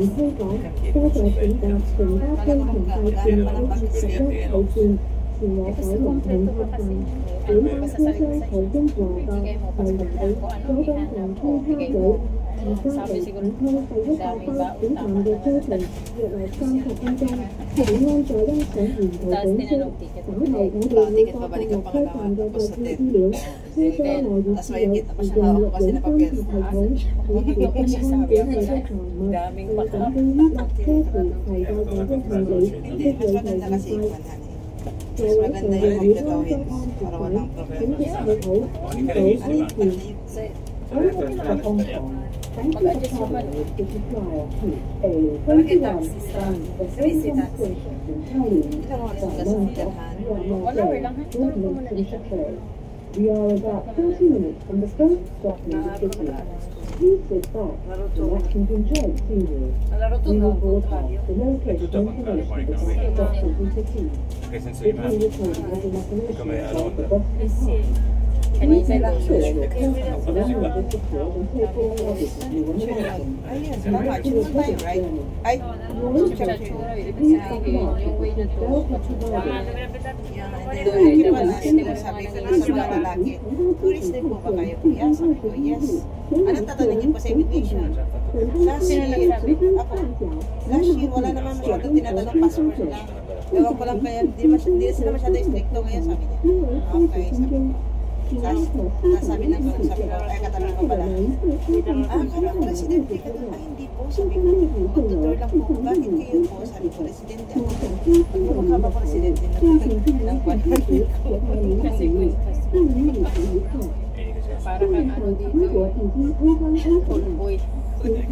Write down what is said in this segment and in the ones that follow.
推廣，多謝選擇乘搭機場快線或11號線前往九龍塘車站。本班車廂途經華達、惠民里、佐敦站通卡咀。而家離五區第一個巴士站嘅車程約為30分鐘，請安在欣賞沿途景色。稍後我哋會發布落車站嘅購票資料。車廂內亦設有自動錄影監視系統，以提供安檢嘅財物。為緊張於落車時提到嘅一行李，即係提快。座位上嘅已安裝安全帶，請系好組安全。Thank you for traveling with Fly to A21 from the Station Station in Tallinn, We are about 30 minutes from the first stop in the city. Please sit back, relax and enjoy the scenery. We will broadcast the location information before the stop in the city. If you record as an operation of the bus Kanina lang siya. Right? Ay, sabi ko na sa mga lalaki, tourist din po ba kayo? Kuya, sabi ko, yes. Anong tatanungin po sa immigration? Last year, wala naman masyadong tinatanong passport na. Ewan ko lang kaya, hindi sila masyadong stricto ngayon, sabi niya. Okay, sabi ko. Sabi ng ay katabi ko pala. Kala ko residente ka doon. Ay, hindi po. Sabi ko, mag-tutor lang po. Bakit kayo po? Sabi ko, residente ako. Mukha ba po residente ng kwanman ko? Kasi para kang ano dito. Pulboy. Grabe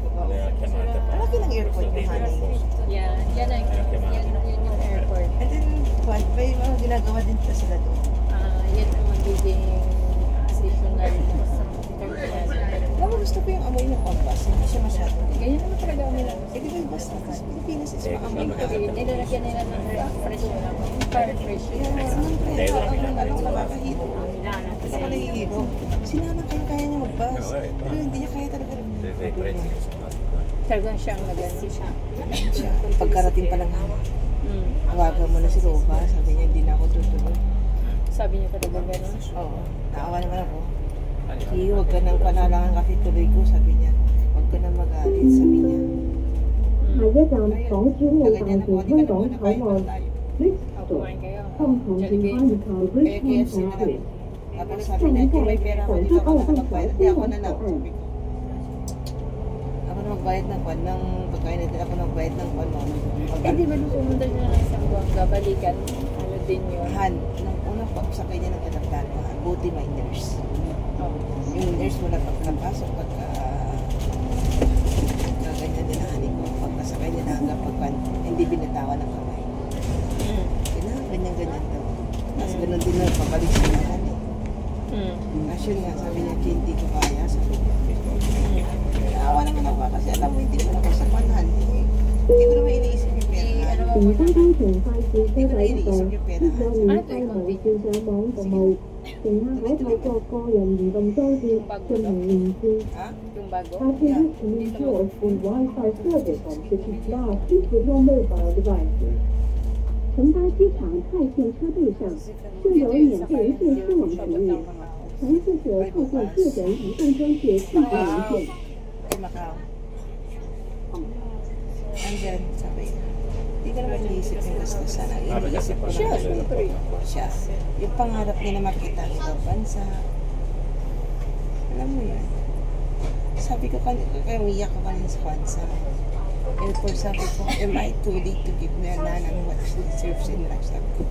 ko ba? Malaki ng airport yung honey. Yeah, yan yung airport. And then, may mga ginagawa din pa sila doon. Yan ang magiging seasonal terminal. Alam mo, gusto ko yung amoy ng compass. Hindi siya masyado. Ganyan naman talaga kami lang. Eh, di ba yung basta? Kasi Pilipinas is maamoy na. Nilalagyan nila ng fresh na. Para fresh. Alam ko nakakahilo. Kasi ako nahihilo. Sinama kaya niya mag-bus. Pero hindi niya kaya talaga. Talagang siyang nagansi siya. Pagkarating pa lang naman. Tawagan mo na si Roba, sabi niya hindi na ako tutuloy. Sabi niya talaga gano'n? Oo, naawa naman ako. Hindi, huwag ka nang panalangan kasi tuloy ko, sabi niya. Huwag ka nang magalit, sabi niya. Kaganyan na po, hindi ka na muna kain pa tayo. Kumain kayo. Kaya sila lang. Tapos sabi niya, kung may pera ko, dito ako na magbayad. Hindi ako na lang, sabi ko. Ako na magbayad ng kwan, ng pagkain natin ako nagbayad ng kwan. Hindi ba nung pumunta siya ng isang buwangga, balikan? Ano din yun? Han, nung unang pagsakay niya ng kadagdagan, buti may nurse. Yung nurse mo na pagkapasok, ganyan din ang hanin ko. Pagkasakay niya na hanggang pagkan, hindi binatawan ng kamay. Ganyan-ganyan daw. Tapos ganun din na pabalik siya ng hanin. Kasi nga, sabi niya, hindi ko kaya. Sabi niya, naawa naman ako kasi alam mo, hindi ko na sa panhan. Hindi ko naman iniisip yung pera. Hindi ko na iniisip yung pera. Ano ito yung konti?乘客可透過個人移動裝置進行連線。Yung bago? Passengers can enjoy full Wi-Fi service on 54 people mobile devices。乘搭机场在线车队上设有免费无线上网服務，尝試者透過個人移動裝置進行連線。Macau. Andyan, sabi niya. Hindi ka naman iniisip yung gastusan. Ang iniisip ko na siya. Yung pangarap niya na makita ang ibang bansa. Alam mo yun. Sabi ko kaya umiyak ko kanina sa bansa. Airport, sabi ko, am I too late to give me a nanang what she deserves in life? Sabi ko.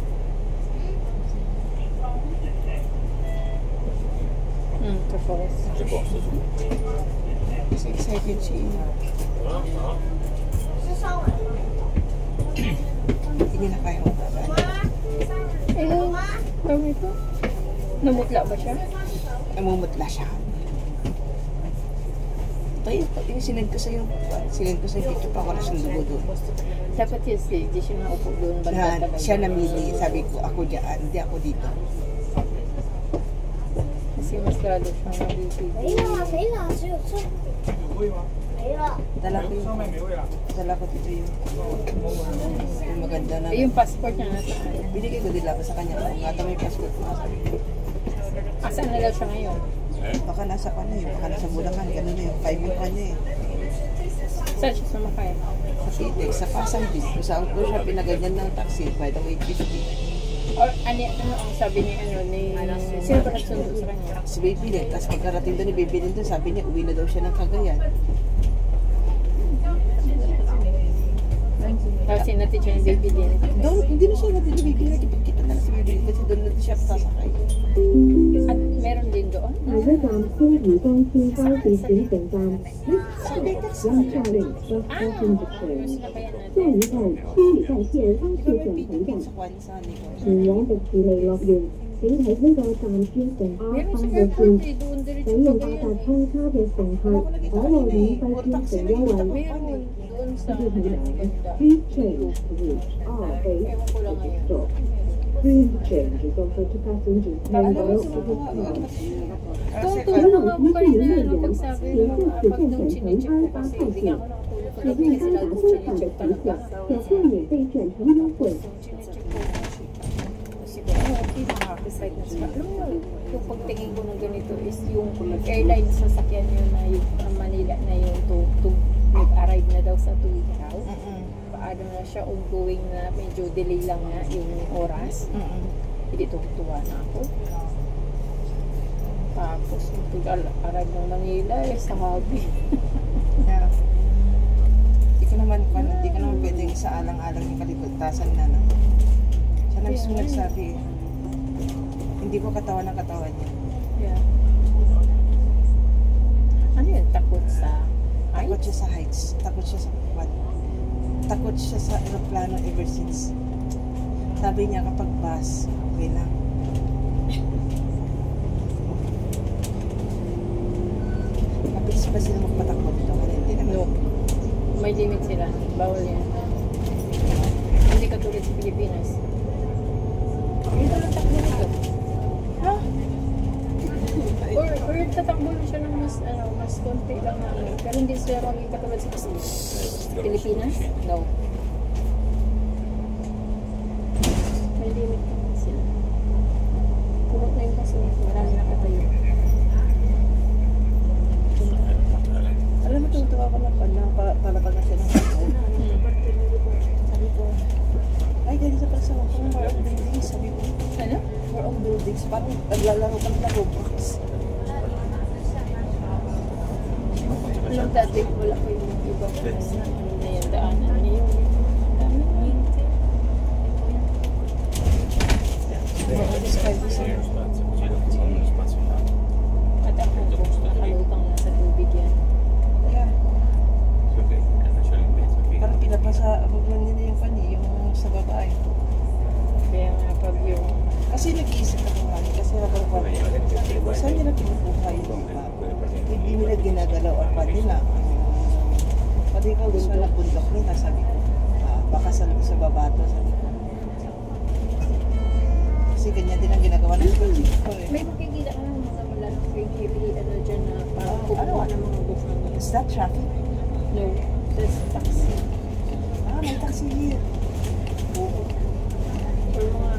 So excited siya. Hindi na kaya magbaban. Tawag ito? Namutla ba siya? Namumutla siya. Ito yung sinend ko sa yung picture pa, wala siyang dugo doon. Dapat yung stage, di siya naupo doon. Siya namili, sabi ko, ako dyan, hindi ako dito. Kasi mas lalo siyang nabibig. Dala ko yung maganda na. Yung passport niya nasa kanya. Binigay ko nila sa kanya. Kung nga may passport na sabi ko. Asan na daw siya ngayon? Baka nasa kanya yun. Baka nasa Bulacan. Ganun na yun. 5 yung kanya eh. Saan siya sumakay? Sa Itex, sa Pasay din. Sa ko siya pinaganyan ng taxi. By the way, 50. Or ano ang sabi ni sino ba nagsundo sa kanya? Si Baby Lin. Tapos pagkarating doon ni Baby Lin doon, sabi niya, uwi na daw siya ng Cagayan. Tapos sinatid siya yung baby din. Doon, hindi na siya natin ni Baby Lin. Nakipagkita na si Baby Lin kasi doon na siya sasakay. At meron din doon? 下一站新浦东青高级行省站，将下令不发生的车。 Sinakayan 下 natin. 一站区域在线方式 Ikaw 转 may 乘 pitigil 站 sa kwan sa ano ko. 前往迪士尼樂園，請睇呢個站標成 R Meron 3 sa 號 airport 線。 eh, doon 使 diretso 用 pa 八達 yan. 通卡嘅乘客可獲免費轉乘優惠。 Meron doon sa 接下來 banda. Please change route R8 Ewan ko lang ngayon. stop. Please change the offer to passengers Alam named mo, Royal sinubukan ko. Office. Tutulong nga ako kanina nung pagsabi mo, pag nung chinecheck ko kasi hindi nga ako nakatulog 使 kagabi 用 kasi 该 lalo 打 ko 车站 chinecheck 的 talaga. 时表现免费转乘优惠。 Chinecheck ko. Kasi ko, okay, nakaka-excite na sila. Alam mo, yung pagtingin ko ng ganito is yung airline sasakyan yun na yung Manila na yung nag-arrive na daw sa Tuwikaw. Paano na siya ongoing na medyo delay lang na yung oras. Hindi tuwa na ako. Tapos yung pag-arrive ng Manila eh, sa hobby. Yeah. Hindi ko naman pwedeng isaalang-alang yung kaligtasan na no. Siya na mismo nagsabi eh. Hindi ko katawan ng katawan niya. Yeah. Ano yun? Takot sa Takot siya sa heights. Takot siya sa kwan. Takot siya sa aeroplano ever since. Sabi niya kapag bus, okay lang. Mabilis pa sila magpatakbo dito. Hindi naman. No. May limit sila. Bawal yan. Hindi katulad sa Pilipinas. Yung lang takbo nito. Ha? Or tatakbo na siya ng mas konti lang na ano. Pero hindi sila maging katulad sa Pilipinas? No. May limit naman sila. Pulot na yun kasi marami nakatayo. Alam mo, tuwa ko na palapag na siya ng ako. Sabi ko, ay, ganito pala sa mga more of buildings. Sabi ko, Ano? more of buildings. Parang naglalaro ka na Roblox. Alam dati, wala ko yung ibang ano na yung daanan niya yung dami at ako nakalutang na sa tubig yan. Yeah. Parang pinapasa, abaglan nila yung kani, yung sa babae. Kaya nga pag yung Kasi nag-iisip ako nga, kasi nagkaroon ko, saan nila pinukuha yung iba? Hindi nila ginagalaw or pati na. Pati ikaw gusto na bundok nila, sabi ko. Baka sa baba to, sabi ko. Kasi ganyan din ang ginagawa ng ko eh. may makikita ka ng mga malaking heavy ano dyan na parang kukuha ng mga bukang. Is that traffic? No, that's taxi. May taxi here. Oo. Or mga,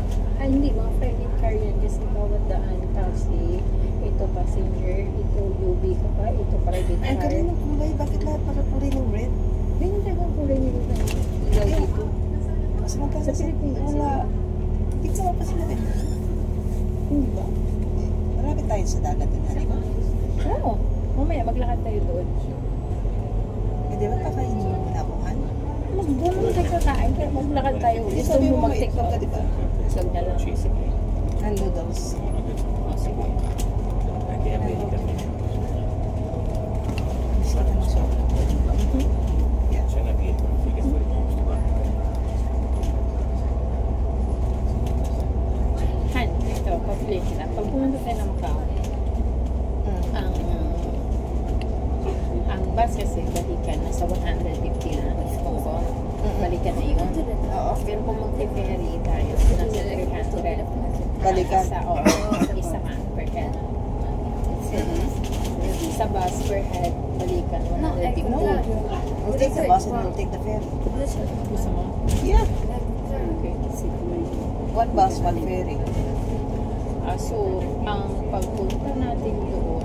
hindi, mga private car yan kasi bawat daan taxi, ito passenger, ito UV ka pa, ito private Ang car. galing ng kulay, bakit lahat para kulay ng red? Ganyan talagang kulay nito na ilaw dito. Mas magkano Sa Pilipinas. Wala. Hindi ko pa sila rin. Hindi ba? Marami tayo sa dagat din, hari ba? Oo, mamaya maglakad tayo doon. Di ba kakainin mo muna ako, Han? Doon mo tayo kakain, kaya maglakad tayo. Hindi Gusto sabi mo mo mag-take maitlog ka, di ba? Itlog na lang. Sige. And noodles. Sige. Gusto ka na siya. Han, ito, pa-play sila. Pag pumunta tayo ng Macau, ang bus kasi balikan nasa 150 na Hong Kong. Balikan na yun. Oo. Pero kung mag-ferry tayo, nasa 300. Balikan. Isa man per head. Sa bus per head, balikan babalikan. 150. No. We'll take the bus and we'll take the ferry. Gusto mo? Yeah. Okay. One bus, one ferry. So, ang pagpunta natin doon,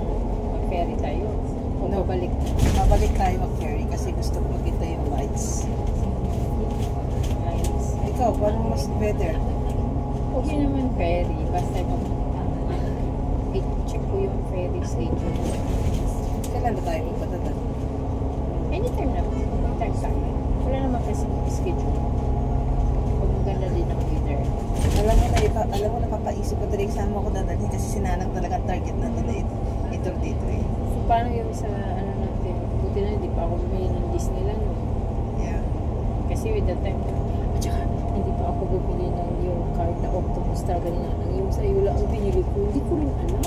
mag-ferry tayo. O No. babalik. Mabalik tayo mag-ferry kasi gusto ko makita yung lights. Nice. Ikaw, paano mas better? Okay naman ferry. Basta i-check ko yung ferry station. Kailan na tayo pupunta doon? Anytime na. Anytime sa akin. Wala naman kasi schedule. Pag maganda din ang weather. Alam mo, napapaisip ko talaga saan mo ako dadalhin kasi sinanang talaga ang target natin na ito dito eh. So, paano yung sa ano natin? Buti na hindi pa ako bumili ng Disneyland. No? Yeah. Kasi with the time, at saka hindi pa ako bumili ng yung card na octopus talaga nila. Yung sa iyo lang ang binili ko, hindi ko rin alam.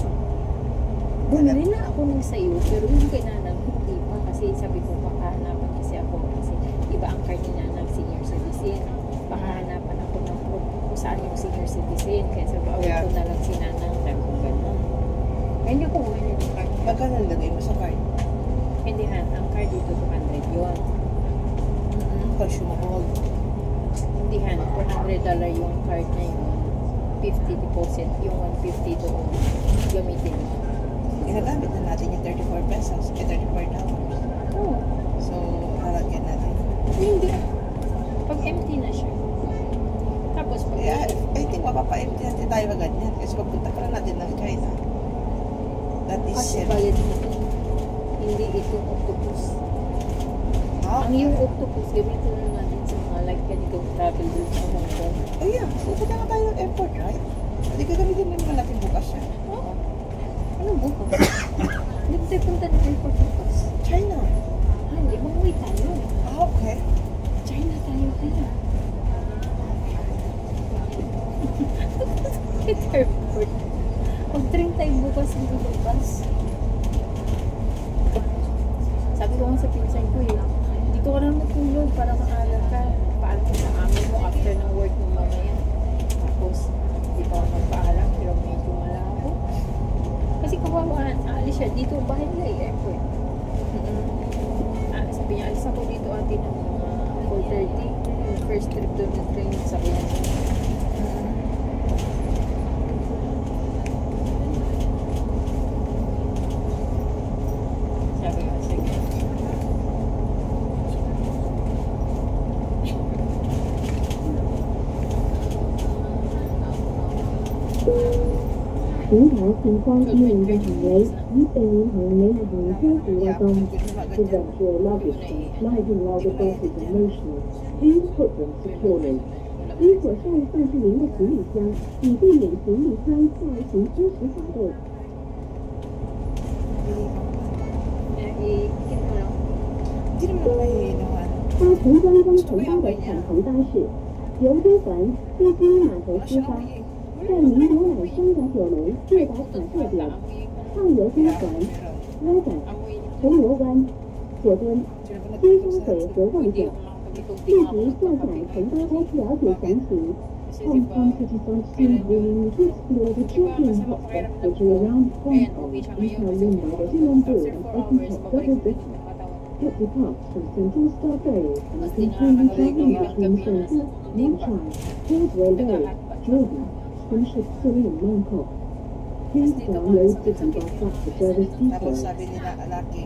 Bumili na ako ng sayo, pero yung kay Nanang, hindi pa. Kasi sabi ko, baka hanapan kasi ako. Kasi iba ang card ni Nanang, senior citizen. Baka hanapan ako ng kung saan yung senior citizen. Kaya sabi ko, Yeah. ko na lang si Nanang. Sabi ko, gano'n. Kaya hindi ko bumili ng card. Magkano lagay mo sa card? Hindi ang card dito, 200 yun. Consumable. Hindi $400 yung card na yun. 50 deposit, yung 150 doon. Gamitin mo. Ginagamit na natin yung 34 pesos. $34. Oo. So, lalagyan natin. Hindi. Pag empty na siya. Tapos pag Yeah, I think mapapa-empty natin tayo agad yan. Kasi pagpunta pa lang natin ng China. That is kasi it. bayad na hindi itong octopus. Ah, Ang yung octopus, gamitin na natin sa mga like ganitong travel doon sa Hong Kong. oh yeah, pupunta nga tayo ng airport, right? Hindi ka gamitin naman natin bukas yan. Oo. Ano bukas? Hindi tayo punta ng airport bukas. China. Hindi, mag-uwi tayo. Ah, okay. China tayo kaya. Airport. Mag-train tayo bukas ng bukas. Sabi ko nga sa pinsan ko dito ka lang matulog para maalam ka. Paalam ka sa amin mo after ng work mo mamaya. Tapos, hindi pa ako magpaalam pero medyo malabo. Kasi kawawaan, aalis siya. Dito, bahay nila airport. Sabi niya, alis ako dito ate ng mga 4:30. Yung first trip doon na train sa kanya. Sabi ko, sige. 平台情况依然的行為與被銀行你係行車時活動 to ensure luggage sliding while the bus is in motion. Please put them securely. 应妥善放置您的行李箱，以避免行李箱在行车时滑动。 I-keep mo lang. Hindi naman ako nahihinuhan. 搭乘观光城巴的彩虹巴士，由中环飞机码头 Wala 出 siyang 发， amoy. 在名牛奶香港九龙到达彩色点，畅游中环、歪展、 Amoy. 铜锣湾、佐敦、 Sino ba 金 nagtutog 峰 sa 北和旺角，立即下载城巴 App 了解详情。Hong Kong City Sightseeing will explore the children's hotspot which is around Hong Kong until Mumbai the Human Board of Open Top Double Britain. It departs from Central Star Ferry and continues traveling between Shenzhen, Nanchang, Causeway Bay, Jordan, Steamship City and Bangkok. Please download the Bangkok for service Tapos details. sabi nila, alaki,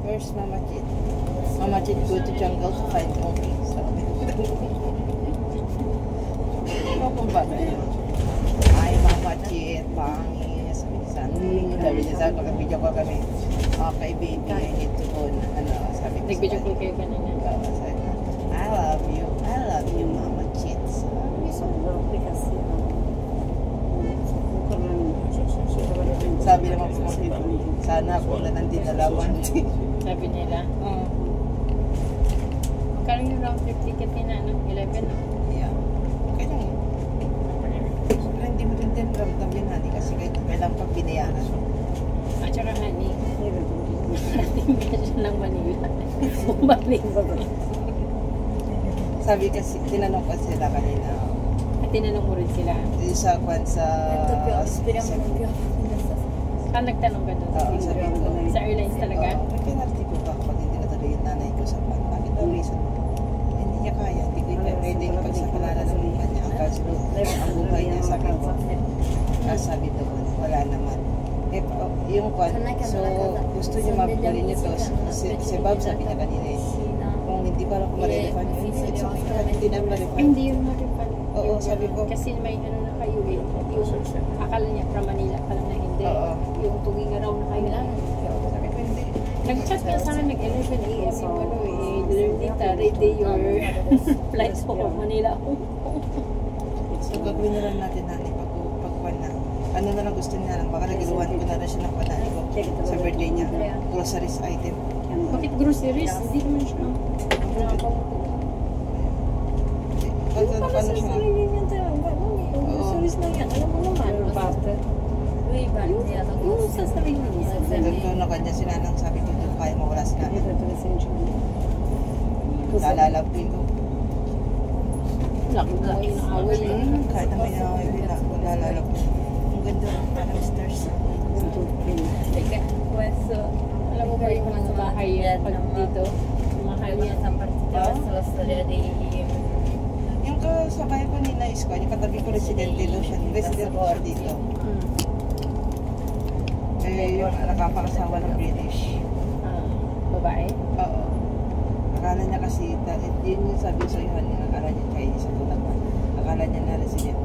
where's Mama Jit? Mama Jit go to jungle to find Monkey. Sabi. Ano kung ba na yun? Ay, Mama Jit, pangis. Sabi niya sa video ko kami, okay baby, I need to go na, sabi ko Nag-video call kayo kanina. Sabi ko, I love you, Mama Jit. Sabi naman po, sana ako na ng dinalawan. Sabi nila. Magkano yung round trip ticket ni Nanang? 11 na. Yeah. Okay lang yun. Pero hindi mo din ramdam yun, honey, kasi kailang pag binayaran. At saka honey, narating ka siya ng Manila. Bumalik ba ba? Sabi kasi, tinanong ko sila kanina, At tinanong mo rin sila. sa kwan sa... Saan nagtanong ka doon? Oo, sabi ko. Sa airlines talaga? May penalty ko ba kapag usapan. Bakit daw reason? Hindi niya kaya. Hindi ko pwede yung pagsakalala ng buhay niya. Ang buhay niya, sabi ko. Sabi doon, wala naman. Eh, yung kwan, so gusto niya mabali niya to. Si Bob sabi niya kanina eh, kung hindi pa lang kumarelefan yun, it's okay, hindi na marefan. Hindi yung marifan. Oo, sabi ko. Kasi may ano na kayo eh. Yung akala niya from Manila pa lang na hindi. Oo. Yung tuging araw na kayo lang. Sabi ko, hindi. Nag-chat nga sa akin, nag-11 a.m. yung ano eh. Lernita, ready your flights po from Manila. So gagawin na lang natin natin pagkuhan na. Ano na lang gusto niya lang, baka nagiluhan ko na rin siya ng panay ko sa birthday niya. Groceries item. Bakit groceries? Hindi naman siya. Paano Para sa siya? sarili niya talaga. Groceries na yan. Alam mo naman. Yung sa sarili niya. Ganito na kanya sinanang sabi ko, hindi ko kaya mawala si nanay. Nalalabin ko. Laki na yung away eh. Kahit na may naway, nalalabin. Ang ganda ng stairs. Teka, pwesto. Alam mo ba yung mga bahay pag dito? Mahal yan sa Yung kasabay ko ni Nais ko, yung katabi ko residente doon siya. Resident ko siya dito. Eh, yung nakapakasawa ng British. Babae? Oo. Akala niya kasi, yun yung sabi sa iyo, akala niya Chinese sa tulad. Akala niya na resident.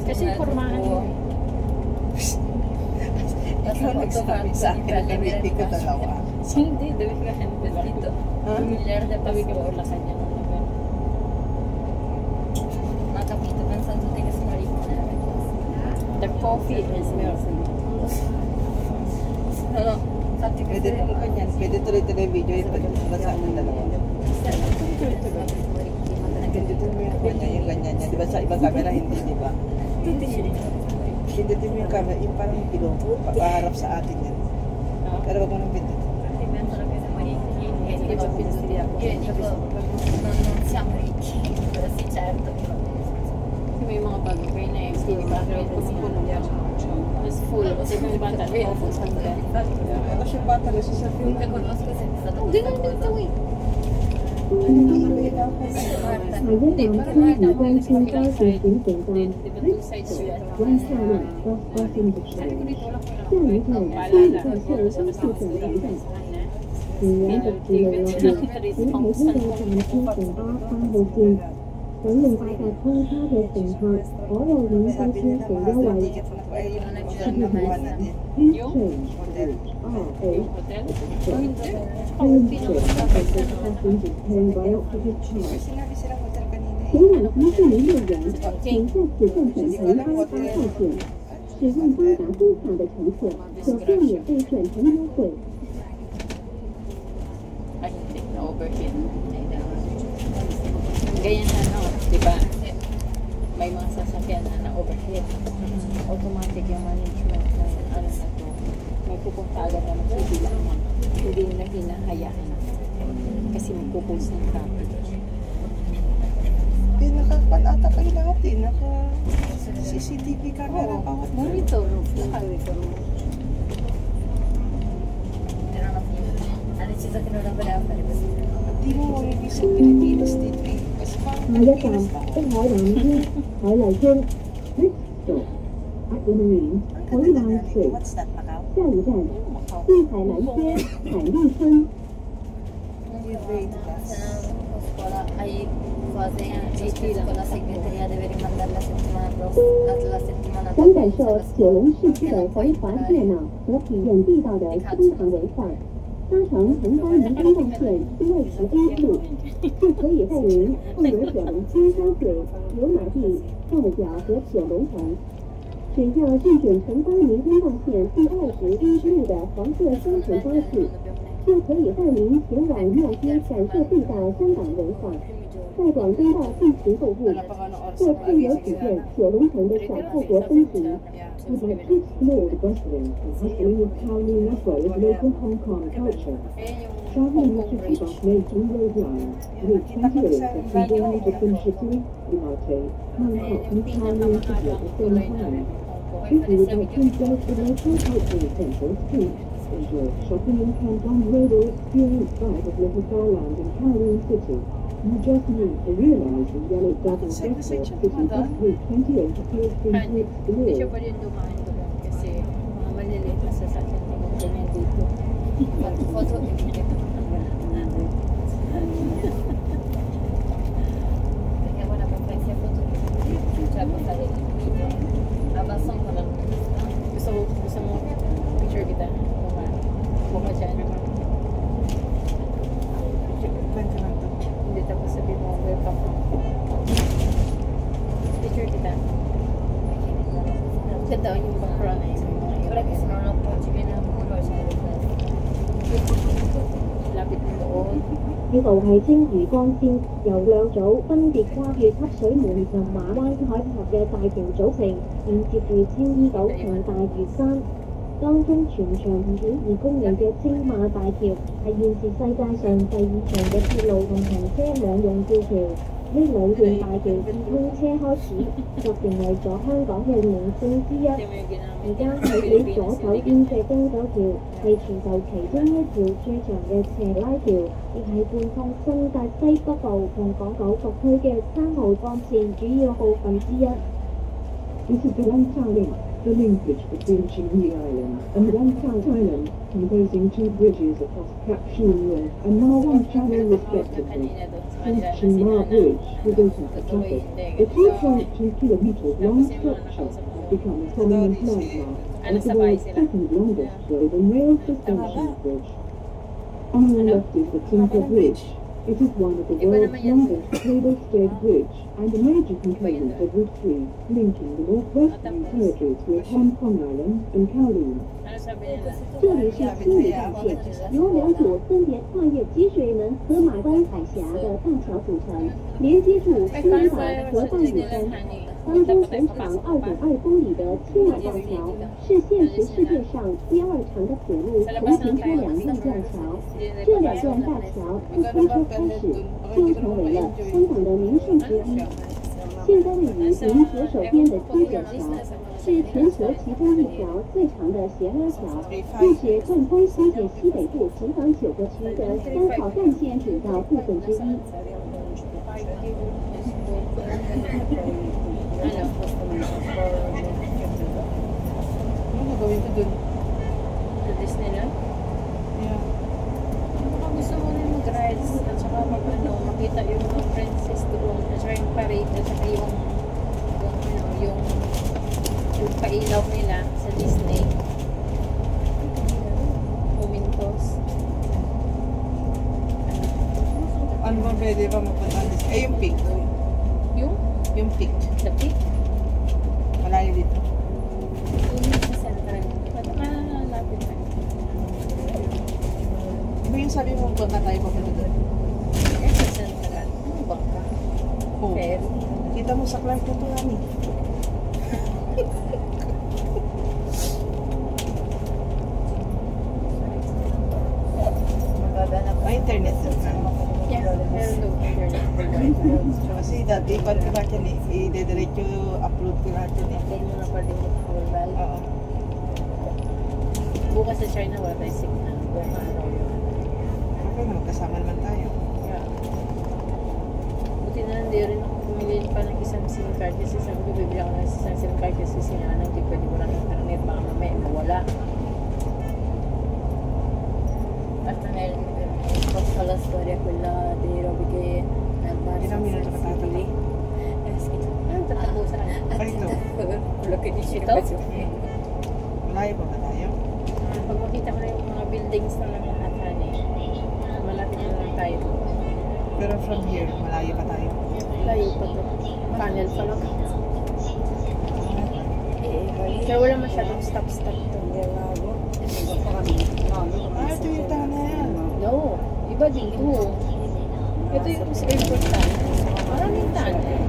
Kasi formahan mo. Ikaw nagsabi sa akin, gamitin ko dalawa. Hindi, dami ka handle dito. Familiar na tabi ka ba ulasan niya nung naman. The coffee is melting. Pwede naman kanyan. Pwede tuloy-tuloy video yung pagbasa ng dalawa. Ganito mo yung kanya, yung ganyan niya. Di ba sa ibang camera, hindi, di ba? Pindutin mo yung camera, yung parang bilong, paharap sa atin yan. Pero wag mo nang pindutin. Hindi ba pinili ako? May mga bago kayo na yung hindi ba? Mas full. Kasi yung bata na full sa mga. Ano siya bata na siya sa film? Hindi na dito eh. 采用马上与关心高速行驶的弯下路高兴的时候，下一站新在线高速转乘站。请沿着直流路线，沿台中的站区等八方路线，本人大概通差的乘客，所有临时区所要为请往机站的路人，请在此站转乘8号线。使用八达通卡的乘客可避免被转乘优惠。 Ay, hindi. Na-overheat. Ganyan na, no? Diba? May mga sasakyan na na-overheat. Automatic yung management ng ano na to. May pupunta agad na magsibilang. Hindi na hinahayaan. Kasi magpupulse ng traffic. Eh, nakapanata kayo lahat eh. Naka-CCTV camera bawat Narito. Nakarito. Di mo maribig sa Pilipinas dito eh. Kasi parang 下一站北海南村海麗村 Bristol 210海南水。 What's that, Macau? 下一站碧海南街海麗村。 You wait, guys. Ahí fue con la Secretaría debería mandar la semana 想感受九龙市区的繁华热闹和体验地道的香港文化，搭乘城巴云东动线121路，就可以带您畅游九龙尖沙咀、油麻地、凤角和九龙城。只要任选城巴云东动线21路的黄色双层巴士，就可以带您前往庙街感受地道香港文化，在广东道进行购物，或自由体验九龙城的小泰国风情。 would like to explore the bustling and hustling of Kowloon as well as local Hong Kong culture. Travelling with the bus making road line, reach interiors that combine different cities, Limate, Bangkok and Kowloon city at the same time. If you would like to engage the local cultural temples too, Enjoy shopping in Canton Road or experience sight of Little Garland in Kowloon City. You just need to realize the yellow double decker City Bus Route 28 appears to be Hindi siya explored. pwede dumaan doon kasi mga maliliit na sasakyan tingin ganyan dito. Foto. Kaya wala pa price ya foto. Sabi ko sa video. Abasang ko lang. Gusto mo picture kita? Buka dyan. Kwento lang to. Hindi tapos sabihin mo, welcome. Picture kita. Ganda yung background na yun. Wala kasi nanonood po. Sige na po. Lapit mo doon. 呢度係青嶼幹線，由兩組分別跨越黑水門同馬灣海峽嘅大橋組成，連接住青衣島同大嶼山。當中全長5.2公里嘅青馬大橋係現時世界上第2長嘅鐵路同行車兩用吊橋。呢兩段大橋自通車開始，就成為咗香港嘅名勝之一。 Hindi mo yung ginamit. 而家睇到左手邊嘅汀九橋係全球其中一條最長嘅斜拉橋，亦係貫通新界西北部同港九各區嘅3號幹線主要部分之一。 This is the Lantau Link, the linkage between Chinyi Island and Lantau Island, composing two bridges across Cap Shun and Ma Wan Channel respectively. Since Chinma Bridge was opened for traffic, the 2.2 kilometers long structure has become a prominent landmark as the world's second longest road and rail suspension bridge. On the left is the Tinker Bridge. It is one of the world's longest cable-stayed bridge and a major component of Route 3, linking the northwestern territories with Hong Kong Island and Kowloon. Ano sabi nila? 这里是青屿干线，由两组分别跨越积水门和马湾海峡的大桥组成，连接住青海和大屿山。当中全长2.2公里的青马大桥是现时世界上第2长的铁路同行车两用吊桥。这两段大桥自开车开始就成为了香港的名胜之一。现在位于您左手边的天水桥是全球其中一条最长的斜拉桥，又是贯通香港西北部前港9个区的3号干线主要部分之一。 Ano gagawin ko dun? Sa Disneyland? Yeah. Baka gusto mo rin mag-rides at saka makita yung mga princess doon at saka yung parade at saka yung pailaw nila sa Disney. Umintos. Ano ba pwede ba mapunta dito? Eh, yung peak. Yung peak. The peak? Malayo dito. Yung sa Central. Malapit na. Ano yung sabi mo punta tayo papunta doon? Eh, sa Central. Ano ba ka? Oh. Pero, Kita mo sa Clark na ito namin. Internet doon. yeah, meron doon. Kasi dati, pag ko natin i-dediretso upload ko natin eh. Hindi mo na pa din yung full value. Oo. Bukas sa China, wala tayong signal. Buong araw yun. Okay na, magkasama naman tayo. Yeah. Buti na hindi rin ako pumili pa ng isang SIM card kasi sabi ko bibili ako ng isang SIM card kasi sinanang hindi pwede ko lang internet baka mamaya mawala. Hasta nel posto la storia quella di Roby che nel bar Ilang minuto ka tatali? Ano tatapusan? Parito, quello che dici Ito? tu. malayo pa ba tayo? Pag makita ko na yung mga buildings na lahat malapit na lang tayo. Pero from here, malayo pa tayo. Layo pa to. Tunnel pa lang. Kaya wala masyadong stop-stop to. Ah, ito yung tunnel. No, iba dito. Ito yung sa airport tunnel. Maraming tunnel.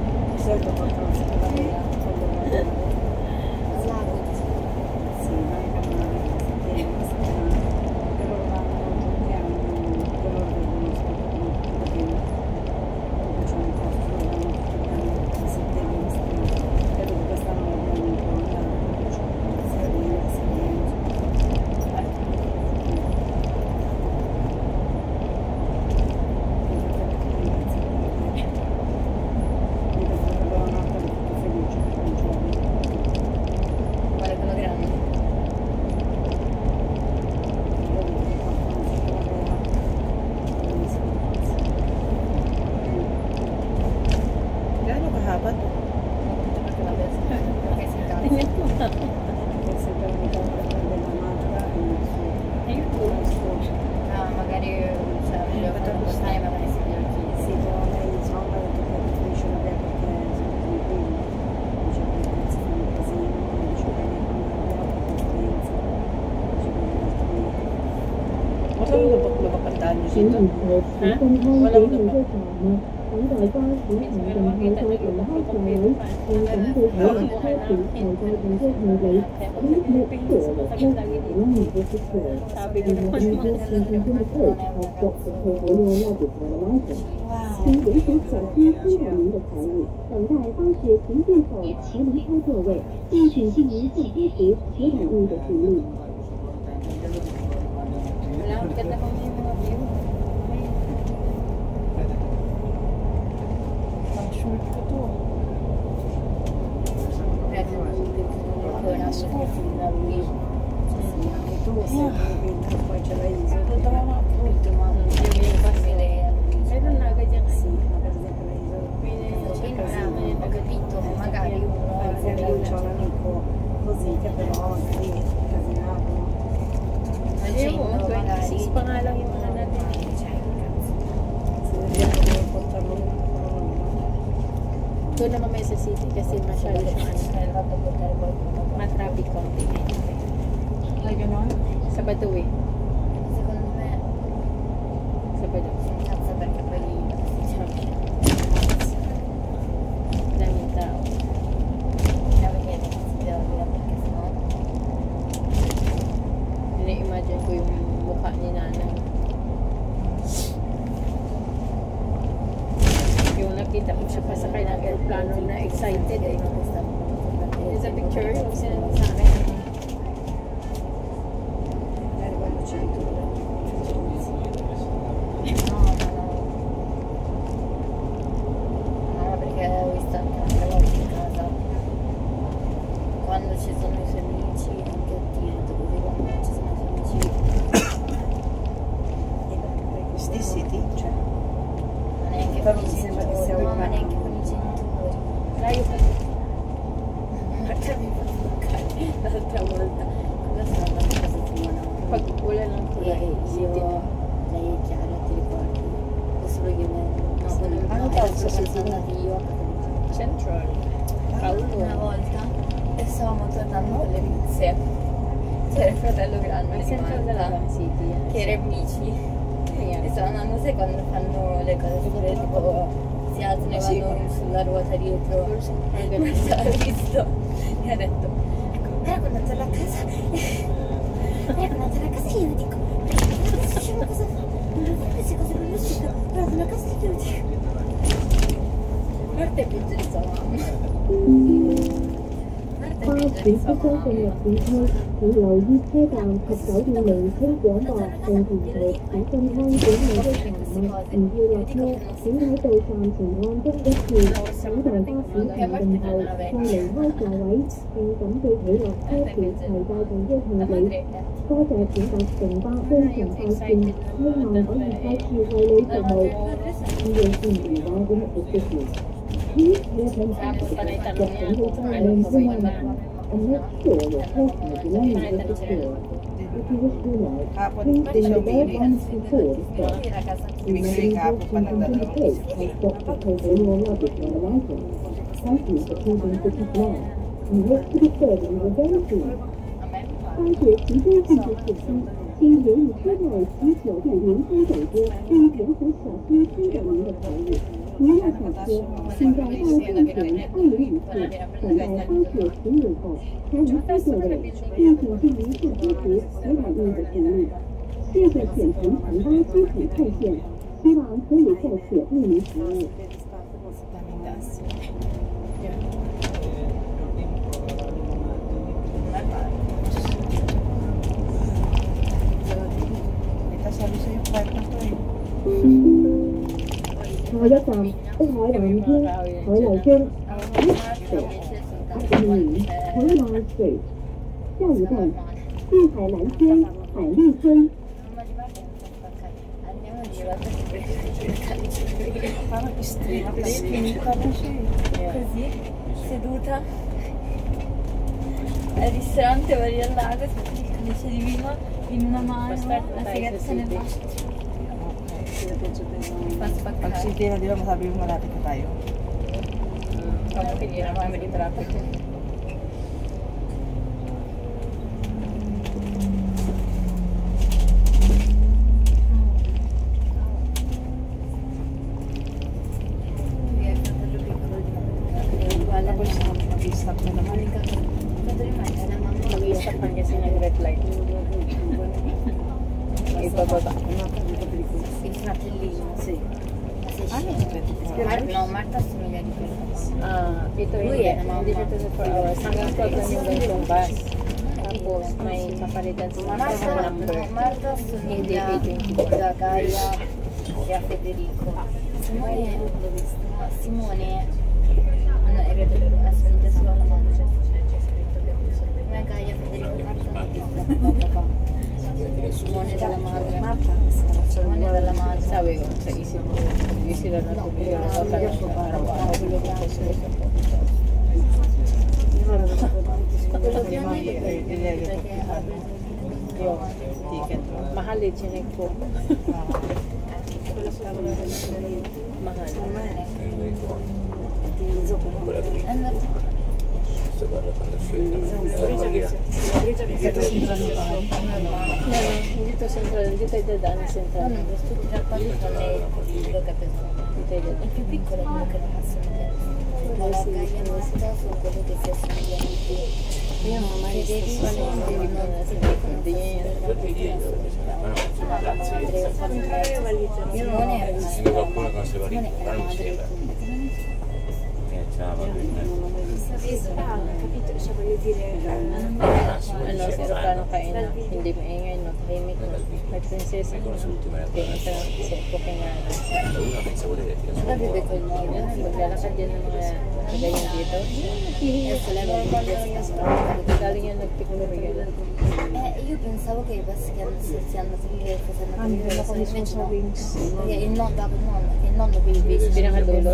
Saan lubak-lubak ang daan nyo dito? 前面係市公開嘅條項目，等待巴士行動後再重開座位，並等到可能開始後再停車後理，咁你坐落車，我唔會識坐，然後你就上上去學作成去好用拉住我的拉繩。請允許小心觀察您的財物，等待巴士停站後才離開座位，並請進行下車時有滿意的行李。 Wala, ang ganda kong yung mga view. Ang short ko to. Meron na agad yan kasi. Ho capito, magari C'ho un amico così che però sì, casinato. Ayun mo, 26 pa nga lang yung ano natin. Se vediamo come portarlo. Doon naman may sa city kasi masyado siyang matraffic konti. Ay, ganon? Sa Bado eh. Secondo me Sa Bado. cazzo perché poi Daming tao. devo chiedere che si deve dire perché sennò Nina-imagine ko yung mukha ni Nanay. Yung nakita ko siya pasakay ng aeroplano na excited eh. There's a picture yung sinanong sa akin. Quello c'è tu. no, perché ho visto anche altre volte in casa quando ci sono i suoi amici, anche a Tirto, così quando ci sono i suoi amici Questi siti, cioè. ma neanche Però con i mi sembra che sia genitori, no, ma una- neanche con i genitori. Layo pa. Guarda, mi fa bloccare l'altra volta. Cosa stava questa settimana? Pag wala lang kulay, city na. Lei è chiara, ti ricordi? O solo io no, Hanno ero tolto solo sul andata io a casa di Gigi. Central. Una volta e stavamo tornando con le pizze. C'era il fratello grande May di central Marta, talaga ang city yan. che era in bici. E stavano andando, sai quando fanno le cose super tipo si alzano e Sì. vanno sulla ruota dietro. Organ- L'ho visto e ha detto era quando torno a casa era quando torno a casa io dico adesso facciamo cosa fa non fa queste cose con lo stico però torno a casa io dico Marta è peggio di sua mamma Marta è 巴 peggio 士 di 即 sua 將進 mamma 入市區，請留意車站及酒店名稱廣播並填寫小心看管理的財物，唔要落車。請喺到站前按鐘1次，等待巴士行動後再離開座位，並緊記起落車時攜帶定的行 la 李。 madre 多謝選擇城巴非常快線，希望可以再次為你服務。呢個先唔話咁嘅職業。Please pay attention to the destination and I'm not sure your person is belonging to the store. If you wish to know, Kapon, please pwede siya ring the bell umili. once before the start. la casa Ibig sabihin kahapon pa nagdadalawa. Has got to take all your luggage on the license. Thank you for choosing City Plan. We hope to be serving you very soon. a me mi fa 发觉即将进入市区，请留意车内及酒店员工等之，并严格小心看管您的财物。您要下车，请在到站前205处等待巴士停留后才离开座位，并请进行下车时有满意的行李。谢谢选乘城巴机场快线，希望可以在此为您服务。 Ito sabi sa'yo, park na to eh. 下一站北海南天海麗村 海麗 Street， 下一站碧海南天海麗村。 andiamo di volta che Parang street na siya eh. così seduta al ristorante Maria al Lago con il calice di vino in una mano la sigaretta nell'altra Pag city na, di ba masabi mo malapit na tayo? Kapag hindi na kami di traffic. bababa. Il fratellino. Sì. No, Marta assomiglia di quello. Ito Lui hindi. è na Hindi siya 24 hours. Hanggang 12 lang yung ganitong bus. Tapos may kapalitan sa mga number. Marta Hindi assomiglia 824. a Gaia e a Federico. Simone no, è vero, assomiglia solo alla mamma, c'è scritto che come Gaia, Federico, Marta. Simone dalla madre. Simone dalla madre. Sabi ko sa isip ko, hindi sila natutulog. Araw-araw ko lang sa isip ko. Quello di ogni Yung ticket. Mahal eh, chinek ko. Mahal. Dito central, dito tayo dadaan sa central. tutti i rapporti sono le capelli. Il più piccolo è quello che non assomiglia. La Gaia Marta sono quelli che si assomigliano di più. Io non ho mai visto Se qualcuno con se validi, però non c'era. Capito? Cioè voglio dire, ano, si Aeroplano kain na. Hindi maingay, no? Tahimik, no? May prinsesa. Pinita lang si Pukingan. Una pensavo di dire, vive con gli Maglalakad din ng mga ganyan dito. adesso lei non mi piace. Galing yan nagpicture yun. Io pensavo che i passi che si hanno che fosse andato in quello invece no. Perché il nonno che il Pinakadulo.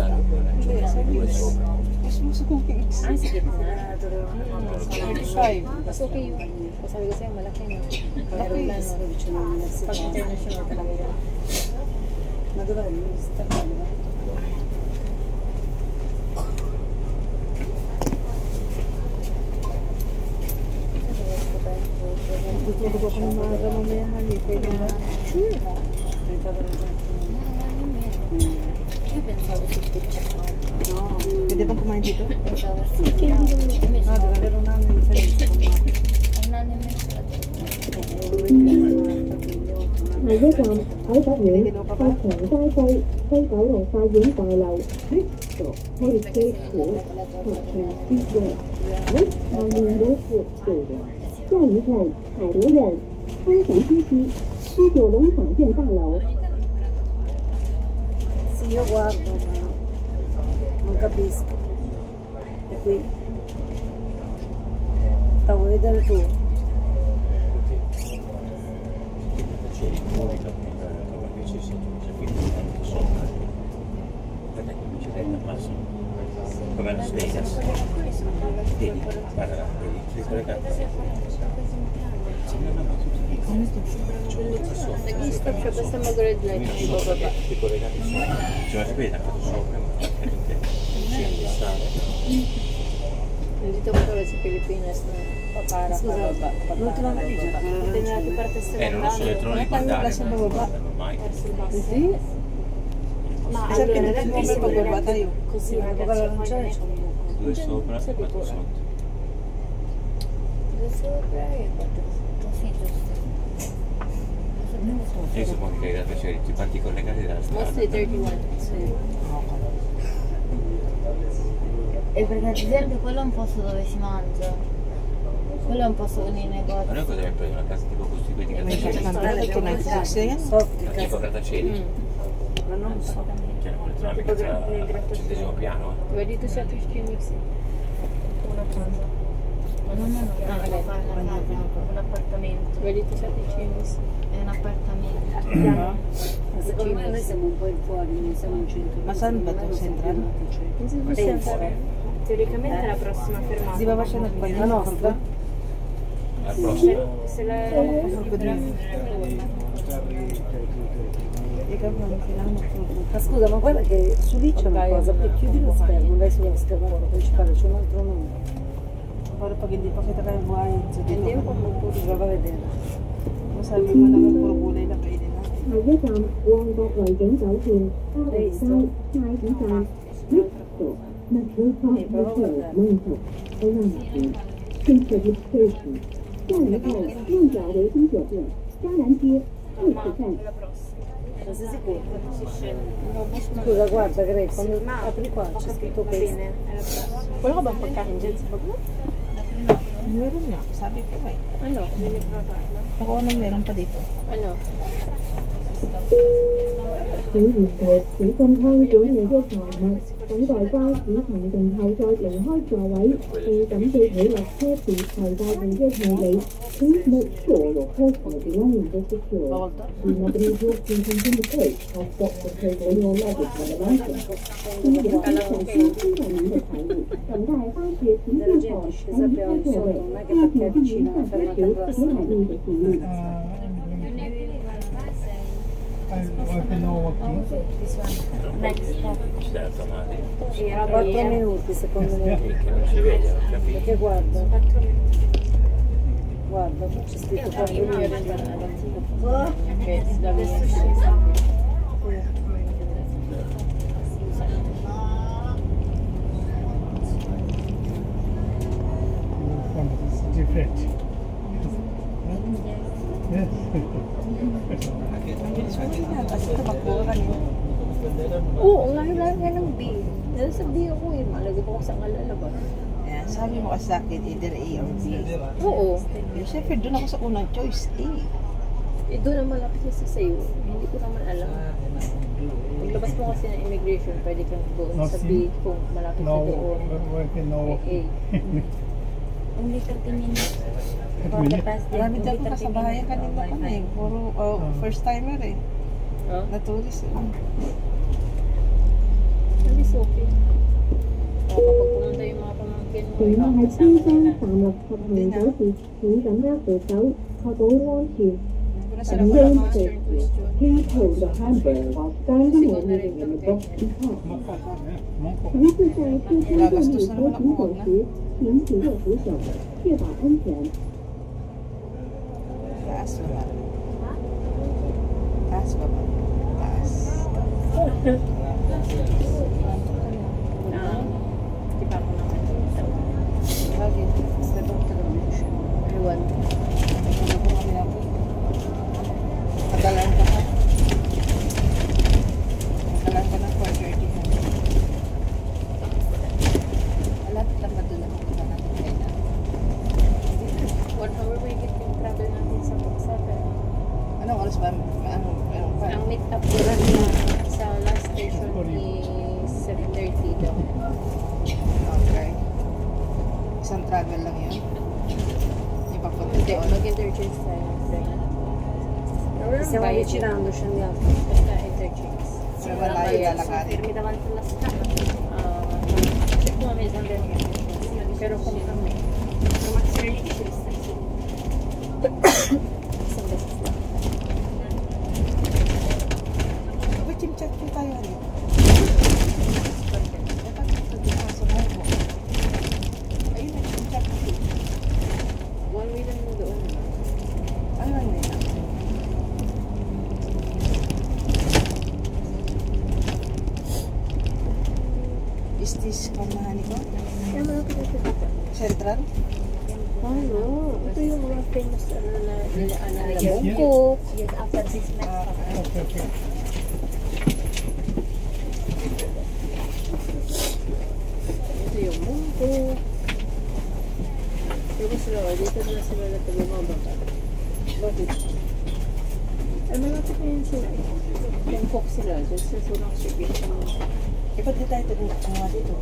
Ah, Sige na. Five. Mas okay yun. Sabi ko sa'yo, malaki na. Aeroplano. Pag international talaga yun. Ma dov'è l'università? Tutulog ako ng mga mamaya hali. Pwede ba? Sure. Io pensavo si spicciava. No. Pwede bang kumain dito? Pensavo sì. Invece No, deve avere un anno di differenza con me. un anno e mezzo. 下一站海德苑發長街西九龍法院大樓 Crystal Heritage Hall 合成之約 West Terminal Food 下一站海德苑安祥街西九龍法院大樓 Sì, io guardo, ma non capisco. E qui stavo a vedere tu. Come Las Vegas. Vedi, guarda là, vedi, ti ricollegate. Nag-i-stop siya basta mag-red light na ibababa. Ti collegate su. Cioè, la vedi, andato sopra, ma scendi, sale. Nandito ko talaga sa Pilipinas na papara pababa. L'ultima valigia. Tenete parte Non lo so, elettronico mandare, ma non mandano mai. Sì? Ma Esatto, allora nel momento guardata io. così Ma ragazzi, l'arancione c'è un buco. Due sopra, quattro sotto. due sopra e quattro sotto. Sì, giusto. Io suppongo che hai dato cioè, tutti quanti collegati dalla strada. Mostly 31. E perché ad esempio quello è un posto dove si mangia. Quello è un posto con i Ma negozi. noi cosa abbiamo preso? Una casa tipo costituita di grattacieli? Perché non si sia Tipo grattacieli? ma non so. Cioè, non è una casa al 100° piano. Diba dito siya ito yung mix eh. No, un appartamento. Diba dito siya ito yung mix. È un appartamento. Ma secondo me noi siamo un po' in fuori, non siamo in centro. Ma saan ba ito? Central? Teoricamente la prossima fermata. Di ba ba siya nagpagano? nostra? Al prossimo. Se la Ma scusa, ma guarda che su lì c'è una cosa, perché chiudi lo schermo, vai sullo schermo principale, c'è un altro numero. Para pag hindi pa kita kaya buhay, so dito Hindi ka mo magpupuro. Prova a vedere. Masabi mo naman puro gulay na kainin natin. 下一站旺角維景酒店803太子站 Crystal Metropolitan Mansion 歐亞門 Central Station 下一站旺角維景酒店嘉蘭街8 Ma sei sicuro? Scusa, guarda Greg, quando apri qua c'è scritto questo. Wala ka bang pagkain dyan sa bag mo? Meron nga. Sabi ko eh. Ano? Ako anong meron pa dito? Ano? 小賢圖小心偷咗你嘅財物，等待巴士停定後再離開座位，並準備起落車時攜帶你嘅行李。Please make sure your personal belongings are secure. Do not leave your keys in the case or stop to take all your luggage on the license. 歡迎非常小心為您的體驗，等待巴士停車後，請你開座位，加強避免不小心攜帶你的行李。Ci dai automatico. 4 minuti secondo me. Che non si vede, non capisco. Perché guarda. Guarda, c'è scritto 4 minuti. Kasi tumakbo ka kanina. Oo, ngayon ng B. Nasa B ako eh. Malagay ko sa kalalabas. Ayan, sabi mo kasi sa akin, either A or B. Oo. Eh, syempre, doon ako sa unang choice, A. Eh, doon ang malapit kasi sa'yo. Hindi ko naman alam. Paglabas mo kasi ng immigration, pwede kang doon sa B kung malapit na doon. Eh, Only 30 minutes. For the past day, Marami only dyan 30 ka sa bahayan kanina kami. Puro first timer eh. Huh? Na tourist eh. Sabi okay. O kapag pumunta yung mga pamangkin mo, 乘客喺車廂站立及行走時，請緊握扶手，確保安全。 Wala sila Ang pala game master says, question. please hold the handle while standing or moving in the box behind. 乘客在车厢站立和行走時，請緊握扶手，確保安全。 Taas naman. Taas ba ba? Taas. Di ba ako naman dito? Bakit? Sa doktor mo siya. Ewan. Ano po kami ako? Magalan ka ha? Magalan ka ng 4:30 ha? Malapit lang ba doon ako magalan ko kayo na? 1 hour may yung travel natin sa Pagsaga. Anong oras ba? Anong pa? Ang meet up ko lang sa last station is 7:30 daw. Okay. Isang travel lang yun? Ipapunta Hindi, doon? mag-interchange tayo. Stiamo avvicinando, scendiamo. Basta interchange. Pero wala yung lalakarin. Fermi davanti alla strada. Check mo kami isang ganyan. Pero kung kami, informazione di questa. Isang beses lang. Ba't chim-chat po tayo rin? Dapat ito din ako sa buhay mo. Ayun na, chim-chat po. 1 way lang mo doon. Ayun na yun. Is this Kamahani ko? Kaya malapit na ito dito. Central? Ano? Ito yung mga famous na Bongkok. Yes, after 6 months. Ito yung Bongkok. Pero sila, dito na sila na tumumabang. Bakit? Ay, malapit na yun sila. Bongkok sila. Diyan sa Surang Sibir. Eh, ba't di tayo tumulong dito?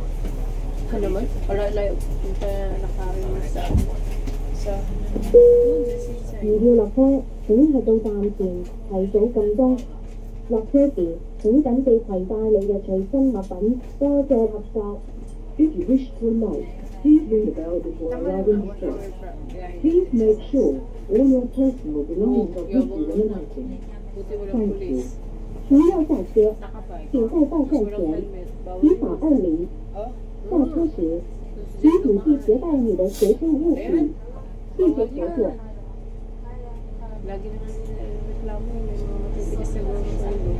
Ano naman? Wala layo. Punta nakarin mo sa...如要落車，請去到站前提早撳鐘。落車時，請緊記攜帶你嘅隨身物品，多謝合作。If you wish to alight, please ring the bell before arriving at stop. Please make sure all your personal belongings are with you when alighting. Buti walang Thank you. pulis. 除要下车， Nakabike. 请在到站 Walang 前 helmet. 依 Bawal 法 yung 按铃。 Oh? 下车时，请仔细携带你的随身物品。谢谢合作。 Lagi naman nila reklamo yung may mga matitigas na gawin sa ulo.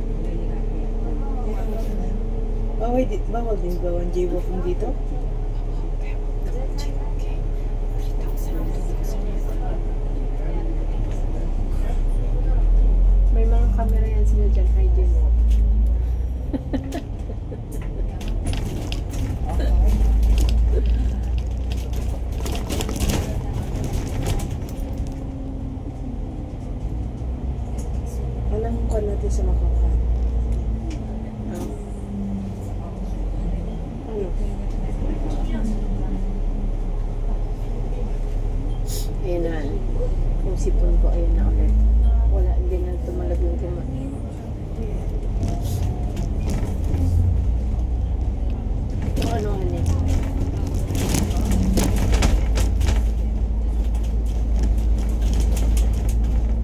Oh, wait, bawal din ba ang jaywalking dito? kuha natin sa Makaukan. Ano? Ayan na. Yung sipon ko, ayan na ulit. Wala, hindi na tumalab yung tuma. Ito ano ano eh.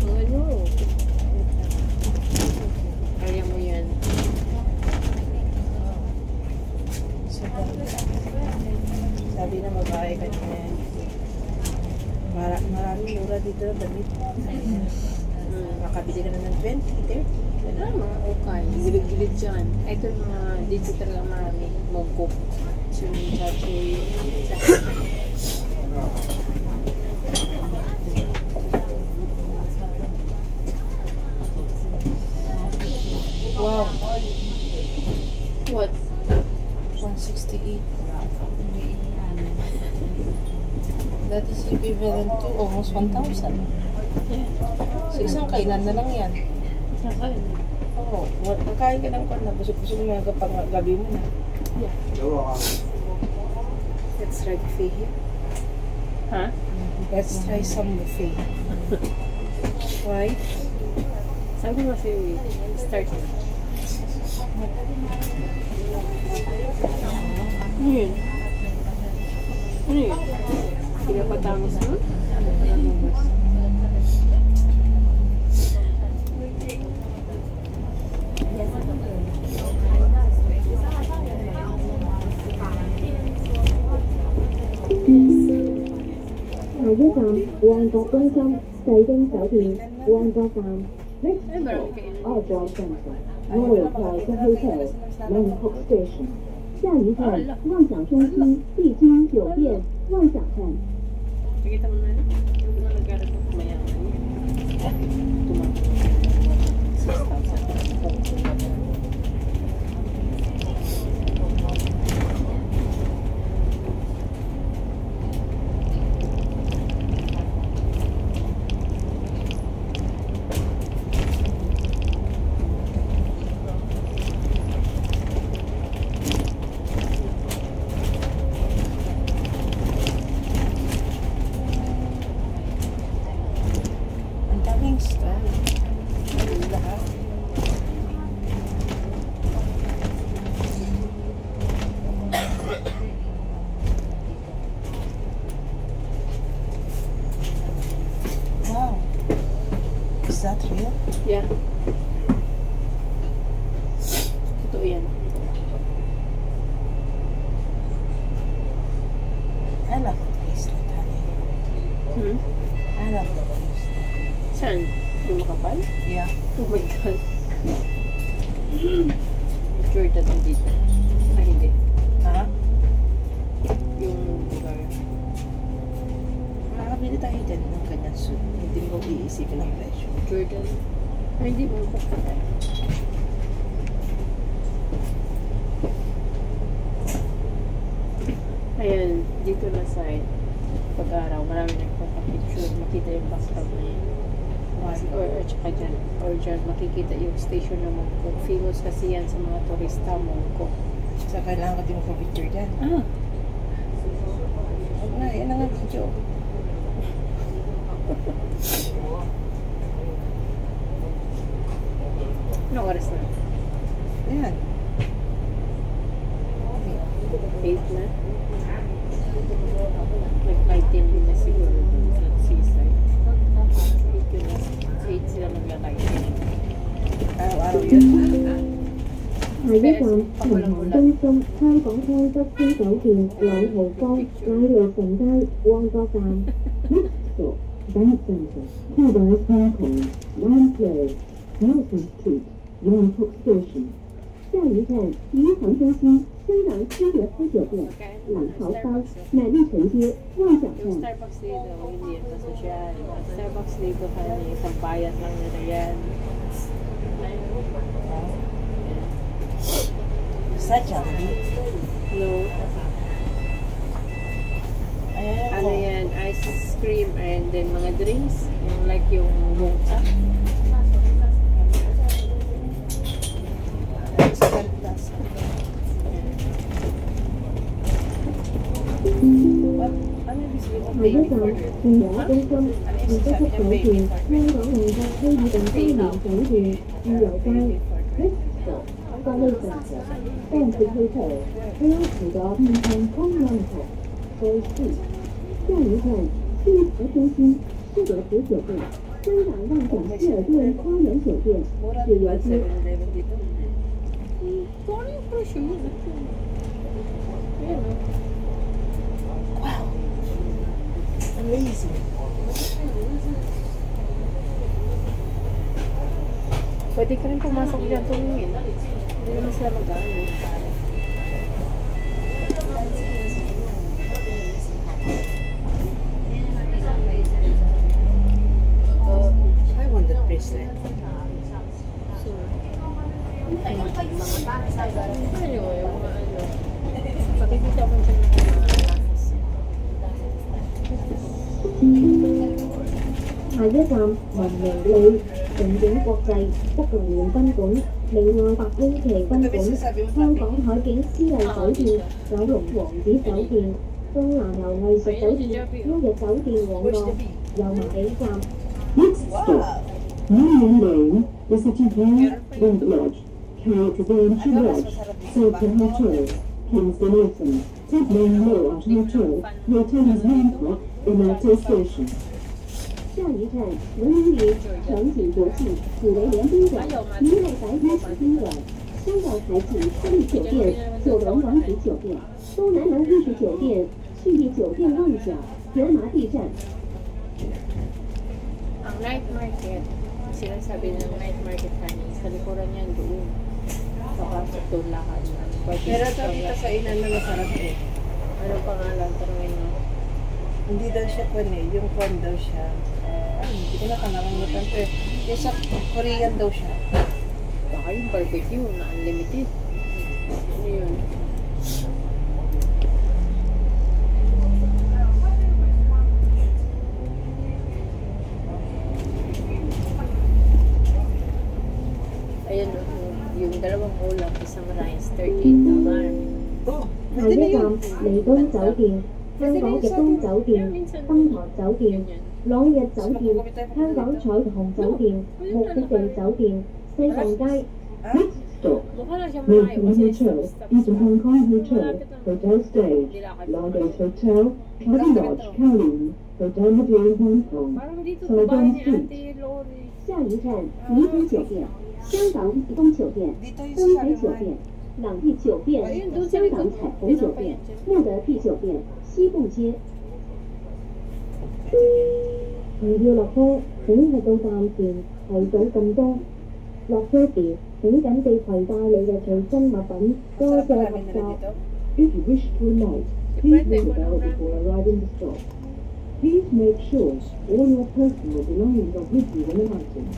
Ang ano? Kaya mo yan. Sabi na babae kanina. Maraming mura dito damit. Makabili ka na ng 20, 30. Mga ukay, gilid-gilid dyan. Ito yung mga dito talaga marami. Mongkok. Chachoy. Wow, What? 168. That is equivalent to almost 1,000. So isang kainan na lang yan. Oo, kakain ka ng kwan na busog-busog mo kapag gabi mo na. Let's try buffet here. Ha? Let's try some buffet. Why? Sabi mo si start na. Ano yun? Ano yun? Pinapatamos mo?下一站旺角中心世經酒店旺角站 Next Ay, marami stop kayo. Outdoor Center Royal Plaza Hotel Bangkok Station 下一站万象中心帝君酒店万象站 Nakita mo na yun? Yung mga nagkaroon ng mayaman yun. Tumama. 6,000. Ang daming stall. Ang lahat. Wow. Is that real? Yeah. Totoo yan. I love the bracelet, honey. Hmm? I love the bracelet. Saan? Yung makapal? Yeah. Oh my God. Jordan ang dito. Ay, hindi. Ha? Yung lugar. Makakabili tayo dyan ng ganyan suit. Hindi mo iisipin ang presyo. Jordan. Ay, hindi mo makapal. Ayan, dito na side. Pag-araw, marami nagpapapicture. Makita yung bus stop na yun. Or tsaka dyan. Or dyan, makikita yung station na Mongkok. Famous kasi yan sa mga turista, Mongkok. So, kailangan ko din mo picture dyan. Ah, Huwag na, yan ang video. anong oras na? Yan. 8 na? Nag-lighting din na siguro dun sa seaside. 8 yun na. 8 sila nagla-lighting. Araw-araw yun. 下一站銀行中心香港康德斯酒店朗豪坊奶酪城街旺角站 Next stop Bank Centre Paradise Hong Kong Land Road Nelson Street Bangkok Station 下一站银行中心香港斯德斯酒店朗豪坊奶酪城街旺角 Yung 站 Starbucks dito, hindi yan pasosyal. Starbucks dito kaya isang bayad lang nila yan. Is that Jollibee? No. Ayan. Ano yan, ice cream and then mga drinks. Yung like yung mocha. 下一站仲有中心，如果出酒店，香港旺角希爾頓花園酒店、自由街、Bristol、格利城、當時去頭、標示咗面向公安局、police。下一站西河中心士德福酒店、香港旺角希爾頓花園酒店、自由街。Kung ano yung presyo yun? Ayan o. Wow! Amazing! Pwede ka rin pumasok dyan tumingin. Hindi naman sila mag-ano. I want that bracelet. Ano yung mga ano. Pakikita mo dyan ng mga glasses. 下一站文明里盛景國際福龍園賓館，另外白英奇賓館、香港海景絲麗酒店、九龍王子酒店、東南遊藝術酒店、優日酒店往來，油麻地站。Next stop, Union Lane, the City View, Wind Lodge, Carrickabane Lodge, Sultan Hotel, Kingston Open, Tedman Lodge Hotel, near Thames Hancock, Inalto Station. 下一站文明里城景国际紫薇联宾馆、明爱白椰子宾馆、香港海景嘉丽酒店、九龙王子酒店、东南门艺术酒店、旭丽酒店旺角、油麻地站。 Ang night market, sinasabi ng night market kanina, sa likuran yan doon. Sa kapit doon lahat. Pero ito dito sa inan na masarap eh. Ano pangalan? Tanungin mo. Hindi daw siya kwan eh. Yung kwan daw siya. Hindi ko na kanangamutan. Pero yung sa Korean daw siya. Baka yung barbecue na unlimited. Ano yun? Ayan yung dalawang ulam, isang rice, $38. Oh, 下一站離東酒店、香港嘅東酒店、燈台酒店、朗日酒店、香港彩虹酒店、目的地酒店、西貢街。 Next stop, Mukha lang siya Milton malayo kasi Hotel, stop-stop East siya. Hong Kong Hotel, Hotel Stage, Lagos Hotel, Kelly Lodge, Kowloon, Hotel Madeira Hong Kong, Parang dito sa bahay ni Ate Lori. 下一站怡丰酒店、香港怡丰酒店、 dito yung 东 sa 海 sabi 酒 mo. 店、朗逸酒店、香港彩虹酒店、莫德蒂酒店、西貢街。唔要落車，請係到站前提早咁多。落車時請緊記攜帶你嘅隨身物品，多 Masarap 謝 marami 合 nila 作。 dito. if you wish to alight, please ring the bell before arriving the stop. Please make sure all your personal belongings are with you when alighting.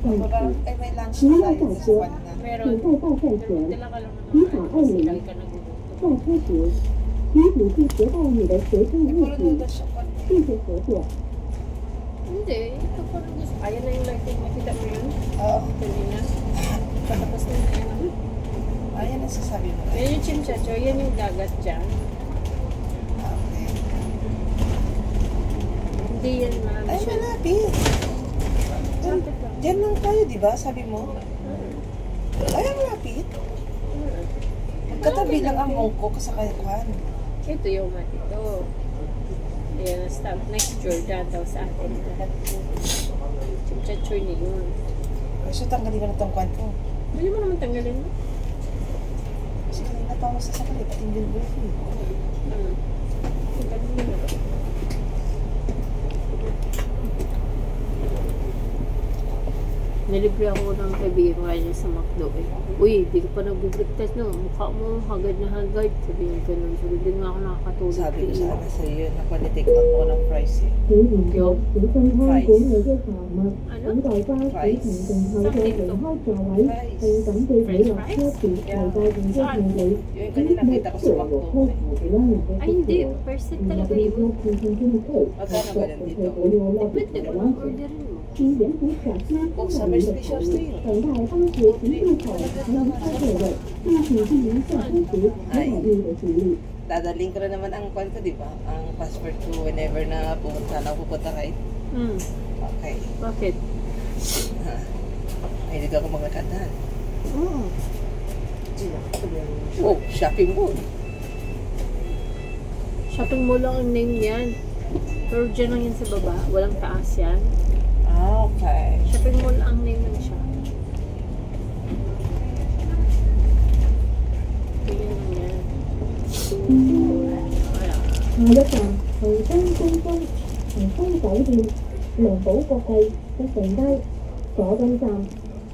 Thank Baba, you. ay may lunch 除 na 了 tayo 下 sa 车， kwan na. Meron. 请在到站前 Dala ka lang naman. 依法按铃。 Lagi ka nagugutom. 下车时，请仔细携带你的随身 Eh, 物 puro 品， noodles siya kwan. 谢谢合作。 Hindi. Ito parang gusto. Ayan na yung lighting. Nakita mo yun? Oo. Kanina. Patapos na yun. Ayan ang sasabi mo. Yan yung chimchacho. Yan yung dagat dyan. Okay. Hindi yan marami Ay, siya. malapit. Malapit lang. Diyan lang tayo, di ba? Sabi mo. Ay, malapit. Magkatabi lang ang Mongkok sa kwan. Ito yung mat ito. Ayan, stop. Next Jordan daw sa atin. Chimchacho niya yun. Ay, so tanggalin mo na itong kwan ko. Pwede mo naman tanggalin mo. Kasi kanina pa ako sasakali, pati yung bilbil ko. Tanggalin mo na. Nilibre ako ng kaibigan ko kanya sa McDo eh. Uy, di ka pa nag-grip test no. Mukha mo hagad na hagad. Sabi niya ganun. Sabi din nga ako nakakatulog. Sabi ko sana sa iyo, nakwali-tiktok ko ng price eh. 小研究小心香管理嘅財物，等大家使行動後嘅離開座位，並緊記你落車時攜帶電子護理， Yung 請 kanina 勿 kita ko sa 做 McDo. 和 belonging 嘅 Ay, hindi. 適 Person 當， talaga 唔 yun. 係偏偏偏區， Magkano ba yan 係 dito? 保有落 Depende 嘅 kung 安全。 orderin mo. 请严格小心公有人的考虑，等待当时行入口能开口的，并请进行下车时有法律的处理。 Dadaling ko na naman ang kwan ko, di ba? Ang passport ko whenever na pupunta right? Okay. Bakit? Ay, hindi ako maglakad na. Mm. Oh, shopping mall. Shopping mall lang ang name yan. Pero dyan lang yan sa baba. Walang taas yan. Ah, okay. Shopping mall ang name lang siya. Ganyan lang yan. Wala. 下一站係東東東恒豐酒店龍寶國際嘅城街佐敦站。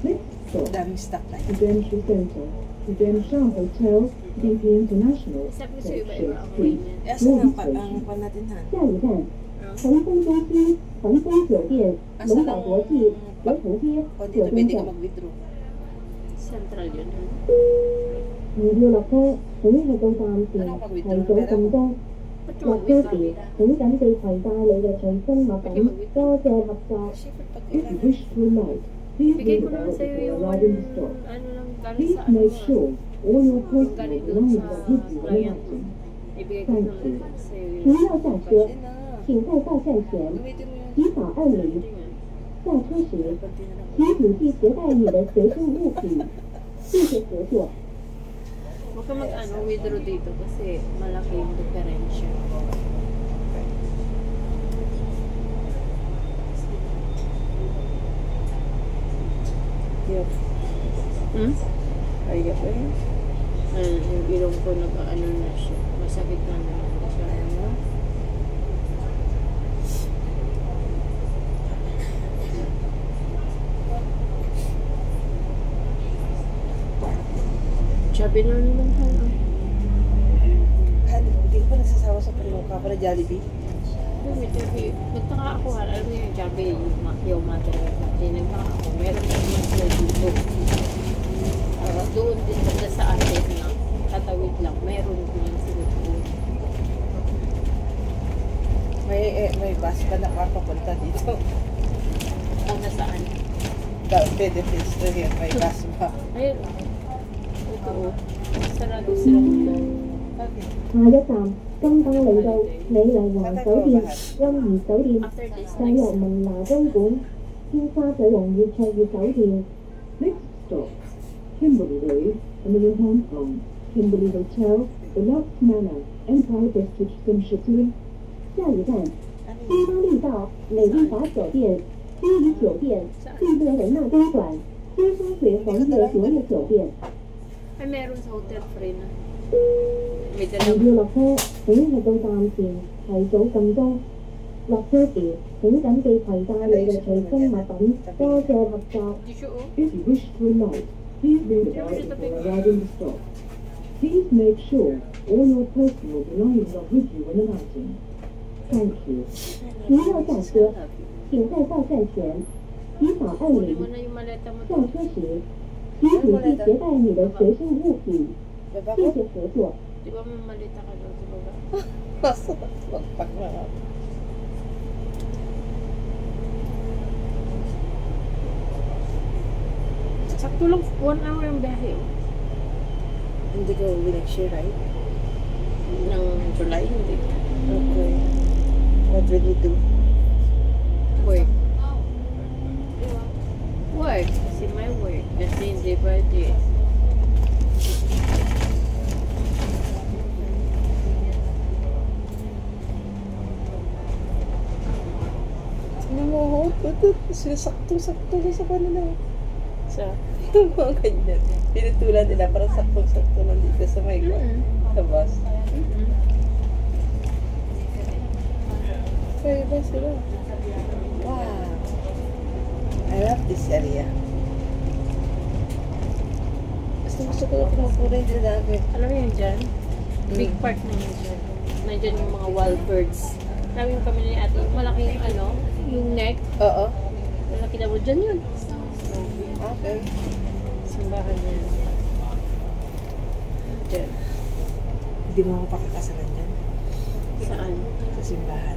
Next stop, Daming stock na yun. Prudential Center, Prudential Hotel, BP International, Sabi ko sa'yo, Section iba-iba ang 3. name yan. Asan ang pan natin, ha? 下一站，恒丰公司恒丰酒店龙宝国际德福街 O 佐 dito 敦 pwede ka 站。 mag-withdraw. Central yun. 如要落車，請去到站前提早撳鐘。 Ba't落 yung 車 withdraw? 時請緊記攜帶你嘅隨身物品，多謝合作。 Siyempre, pag If you kailangan. wish to ride, please Bigay be ko naman sa'yo available yung arriving the store. ano lang galing Please sa ano. make sure all your personal Galing doon belongings sa are with you when client. arriving. Ibigay ko Thank naman you. sa'yo 除 yun. 要下车， Kasi na. 请在到站前 Gamitin mo yun. 依法按铃。下车时， Konti na lang. 请仔细携带你的随身物品，谢谢合作。 Huwag ka mag-ano, withdraw dito kasi malaki yung diferensya. Cute. Hmm? Kaya pa yun. Yung ilong ko nag-ano na siya. Masakit na naman siya. Ano? Sabi na naman ano. Hindi ko pa nagsasawa sa primo ka para Jollibee. Nagtaka ako, alam mo yung Jollibee, yung material natin. Nagtaka ako, meron yung material dito. Doon din banda sa atin na tatawid lang, meron din yung sinusunod. May bus ba na papunta dito? O nasaan? Pwede rin, may bus ba? Ayun. Oo. Sarado silang doon. Bakit? 下一站，金巴利道美麗華酒店、欣怡酒店， After this, 繼落文拿賓館、尖沙咀龍悅卓悅酒店。Next stop, Kimberley Road, Emily Hong Kong, Kimberley Hotel, The Lost Manor, Empire District Century。下一站，金巴利道美麗華酒店、欣怡酒店、碧乐人纳宾館、尖沙咀黃悅卓悅酒店。 ay meron sa hotel free na. May 如 dalang 要落車，請去到站前提早撳鐘。落車時請緊記攜帶你嘅隨身物品，多謝合作。 tissue. If you wish to ride, please be available for arriving the stop. Please make sure all your personal belongings are with you when arriving. Thank you. 如要下車，请在到站前依法按 Kunin 铃 mo。na yung maleta mo 下 to. 车时，请仔细携带你的随身物品， Baba 谢 ko? 谢合作。 Di ba may maleta ka doon sa baba? Basta magpak na ako. Sakto lang 1 hour yung biyahe. Hindi ko next year, right? Ng July, hindi. Okay. What will you do? Work. Work. Kasi may work. Kasi hindi pwede. Tingnan mo ako. Sakto-sakto sa kanila. Sa? Mga ganyan. Pinutulan nila parang sakto-sakto lang dito sa may sa bus. Kaya ba sila? Wow. I love this area. Gusto ko lang kumukunin din dati. Alam mo yun dyan? Big park na yun dyan. Nandyan yung mga wild birds. Sabi yung kami ni ate, yung malaki yung ano, yung neck. Oo. Malaki na mo dyan yun. Okay. Simbahan na yun. Dyan. Hindi mo ako pakakasalan dyan. Saan? Sa simbahan.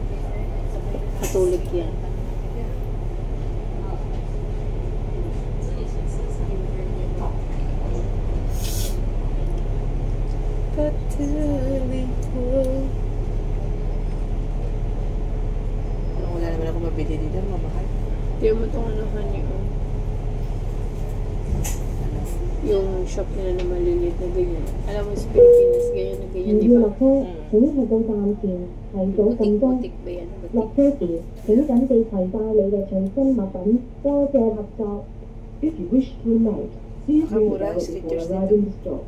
Katolik yan. Katoliko. Pwede mo itong anuhan yung shop nila na maliliit na ganyan. Alam mo sa Pilipinas, ganyan na ganyan, di 預 ba? 落車請去到站前提早10分 Butik-butik ba yan? 落 Butik. 車時請緊記攜帶你嘅隨身物品，多謝合作。If you wish to remain, please ring the bell before arriving the store.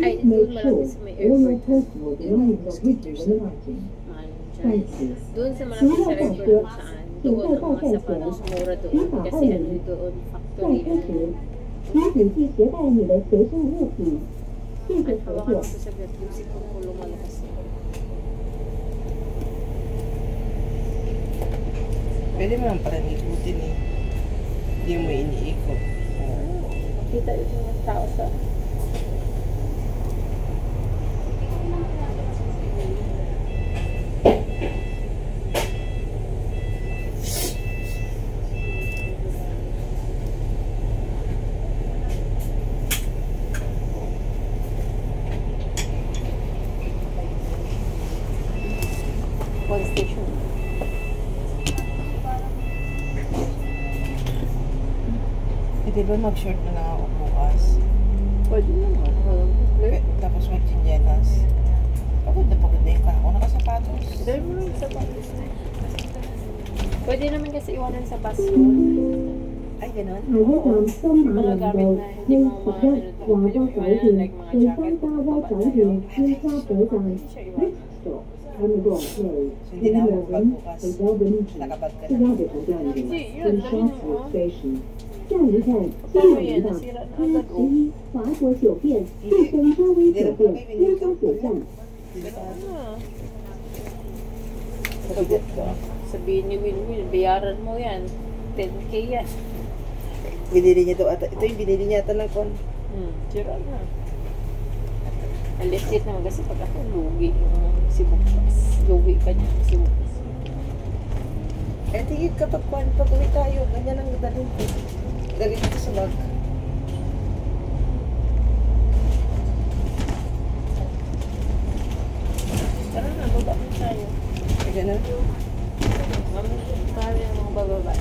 Ay, Please make doon sure malapit sa may all your airport. personal belongings are with you when arriving. Mahal dyan. Thank you. Doon sa malapit sa airport kung saan. Doon ang mga sapatos mura doon. Kasi ano doon, 在 factory 车 ano. 时，请仔细携带你的随身物品。谢谢 Ay, 合 hawakan 作 ko。sa bet. Yung sipon ko lumalakas. Pwede mo lang pala ikutin eh. Hindi mo iniikot. Kita yung mga tao sa... One station. Pwede ba mag-short na lang ako bukas? Pwede naman. Walang problema. Tapos mag-chinyelas. Pagod na yung ako. Nakasapatos. Dahil mo rin sa bus. Pwede naman kasi iwanan sa bus yun. Ay, ganun? 下一站新馬倫道，去十一華嘉酒店，最新嘉威酒店尖沙咀站 Next Store，還沒過嚟， So, hindi 請 na 有 ako 人 magbukas. 回家溫泉， Nakabad ka 是 na. 要的不斷的，跟 Chatsworth Station。下一站新馬倫道，P11華國酒店，至跟嘉威酒店尖沙咀站。 Sagot ko. Sabihin ni Wilwil, bayaran mo yan. 10K yan. Binili niya ito. Ito yung binili niya ito ng kon. Sira na. Ang legit naman kasi pag ako lugi yung si Bukas. Lugi ka niya si Bukas. Eh, tingin kapag pag uwi tayo, ganyan ang dalhin ko. Dalhin ko sa bag. Tara na, baba mo tayo. Ay, ganun. Kaya yung mga bababa.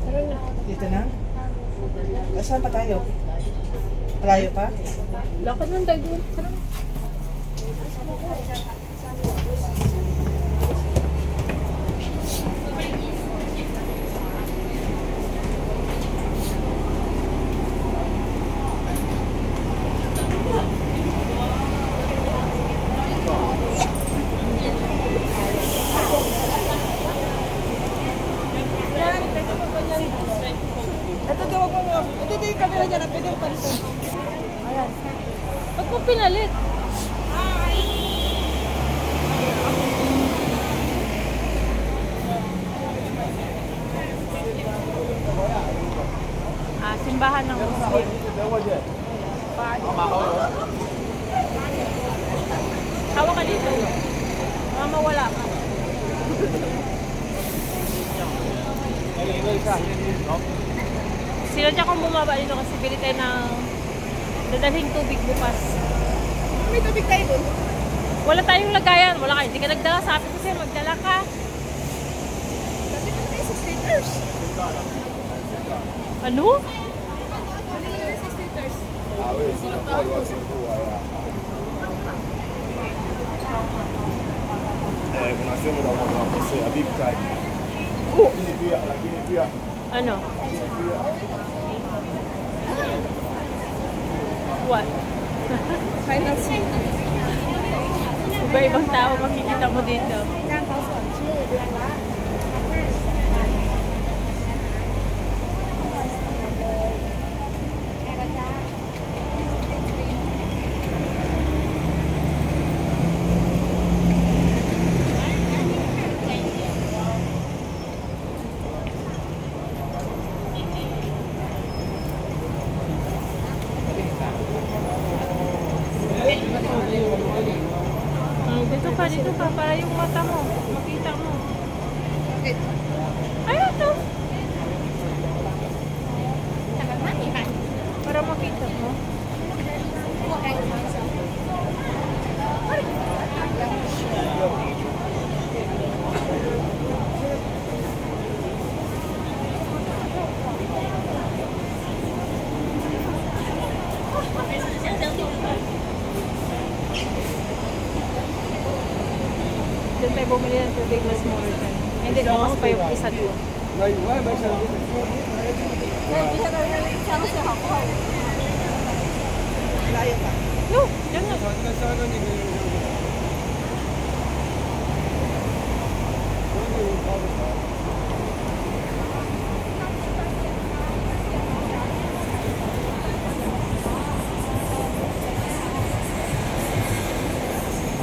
Tara na. Dito na? Saan pa tayo? Malayo pa? Lakad ng dagon. Tara na. Ito, gawag mo mo. Ito yung camera dyan. Pwede mo palitan. Ba't mo pinalit? Simbahan ng Muslim. Hawa ka dito. Baka mawala ka. Sinadya kong bumaba dito kasi bili tayo ng dadalhing tubig bukas. May tubig tayo doon. Wala tayong lagayan. Wala ka. Hindi ka nagdala. Sabi ko sa'yo, magdala ka. Dati ko tayo 6 liters. Ano? Dati ko tayo 6 liters. Kuna sehemu na wanakosea vipi kaji. Lakini pia Ano? What? Financing. Iba-ibang tao makikita mo dito. Dito ka, para yung mata mo, makita mo. Ay, ito. Para makita mo. Doon tayo bumili ng tubig mas more dyan. Hindi, bukas pa yung isa doon. Layo pa. No, dyan na.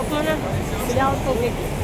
Okay na. Bili ako tubig.